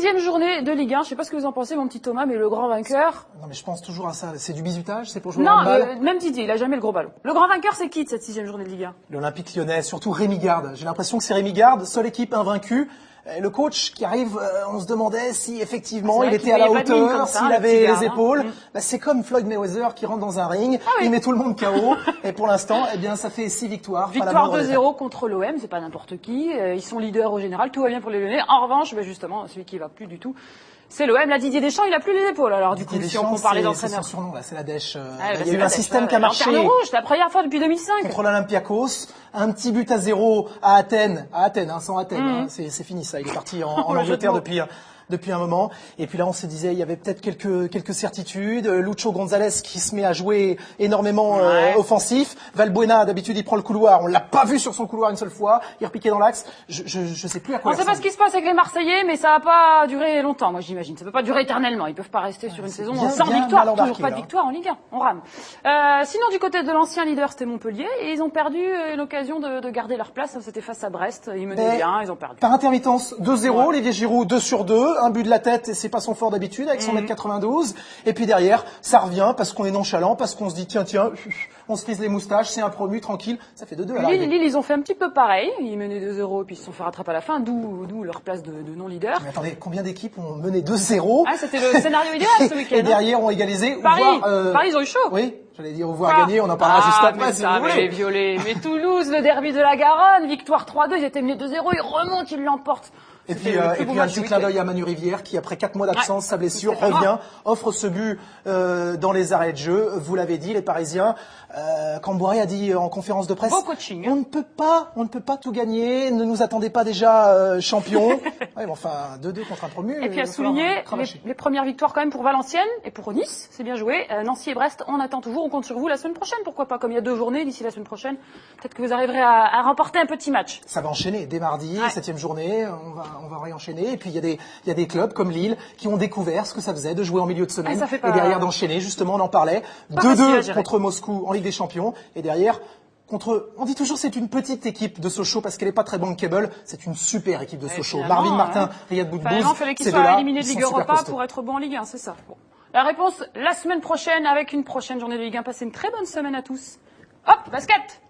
16e journée de Ligue 1. Je sais pas ce que vous en pensez, mon petit Thomas, mais le grand vainqueur. Non, mais je pense toujours à ça. C'est du bizutage, c'est pour jouer au Non, handball. même Didier, il a jamais le gros ballon. Le grand vainqueur, c'est qui de cette 6e journée de Ligue 1? L'Olympique Lyonnais, surtout Rémi Garde. J'ai l'impression que c'est Rémi Garde, seule équipe invaincue. Le coach qui arrive, on se demandait si effectivement il était à la hauteur, s'il avait les épaules. Bah, c'est comme Floyd Mayweather qui rentre dans un ring, il met tout le monde KO. Et pour l'instant, eh bien, ça fait 6 victoires. Victoire 2-0 contre l'OM, c'est pas n'importe qui. Ils sont leaders au général, tout va bien pour les Lyonnais. En revanche, bah, justement, celui qui va plus du tout, c'est l'OM. Là, Didier Deschamps, il a plus les épaules. Alors, du coup, si on compare les entraîneurs. C'est son surnom, là, c'est la dèche. Il y a eu un système qui a marché. Lanterne rouge, c'est la première fois depuis 2005. Contre l'Olympiakos, un petit but à 0 à Athènes, sans Athènes, hein, c'est fini ça. Il est parti en Angleterre depuis un moment. Et puis là, on se disait, il y avait peut-être quelques certitudes. Lucho González qui se met à jouer énormément offensif. Valbuena, d'habitude, il prend le couloir. On l'a pas vu sur son couloir une seule fois. Il repiquait dans l'axe. Je sais plus à quoi. On sait pas ce qui se passe avec les Marseillais, mais ça va pas durer longtemps, moi j'imagine. Ça peut pas durer éternellement. Ils peuvent pas rester sur une saison sans victoire. Toujours pas de victoire en Ligue 1. On rame. Sinon, du côté de l'ancien leader, c'était Montpellier, et ils ont perdu l'occasion de garder leur place. C'était face à Brest. Ils menaient bien, ils ont perdu. Par intermittence, 2-0. Olivier Giroud, 2/2. Un but de la tête, et c'est pas son fort d'habitude, avec son 1m92. Et puis derrière, ça revient parce qu'on est nonchalant, parce qu'on se dit, tiens, on se frise les moustaches, c'est un promu, tranquille. Ça fait 2-2 à l'arrivée. Lille, ils ont fait un petit peu pareil. Ils menaient 2-0, et puis ils se sont fait rattraper à la fin, d'où leur place de non-leader. Mais attendez, combien d'équipes ont mené 2-0? Ah, c'était le scénario idéal ce week-end. Et derrière, ont égalisé. Paris, ils ont eu chaud. Oui, j'allais dire, gagner, on en parlera juste après, si vous voulez. Les violets. Mais Toulouse, le derby de la Garonne, victoire 3-2, ils étaient menés 2-0, ils remontent, ils l'emportent. Et puis un petit clin d'œil à Manu Rivière qui, après 4 mois d'absence, sa blessure, revient, offre ce but dans les arrêts de jeu. Vous l'avez dit, les Parisiens. Camboiré a dit en conférence de presse, beau coaching, on ne peut pas tout gagner. Ne nous attendez pas déjà champions. Ouais, mais enfin 2-2 contre un promu. Et puis à souligner les premières victoires quand même pour Valenciennes et pour Nice, c'est bien joué. Nancy et Brest, on attend toujours, on compte sur vous la semaine prochaine. Pourquoi pas, comme il y a 2 journées d'ici la semaine prochaine, peut-être que vous arriverez à remporter un petit match. Ça va enchaîner dès mardi, 7e journée. On va réenchaîner. Et puis il y a des clubs comme Lille qui ont découvert ce que ça faisait de jouer en milieu de semaine et derrière d'enchaîner. Justement, on en parlait. 2-2 contre Moscou en Ligue des Champions et derrière on dit toujours c'est une petite équipe de Sochaux parce qu'elle est pas très bankable. C'est une super équipe de Sochaux. Marvin Martin, Riyad Boudbouz. Il fallait qu'ils soient éliminés de Ligue Europa pour être bon en Ligue 1, c'est ça. Bon. La réponse la semaine prochaine avec une prochaine journée de Ligue 1. Passez une très bonne semaine à tous. Hop, basket.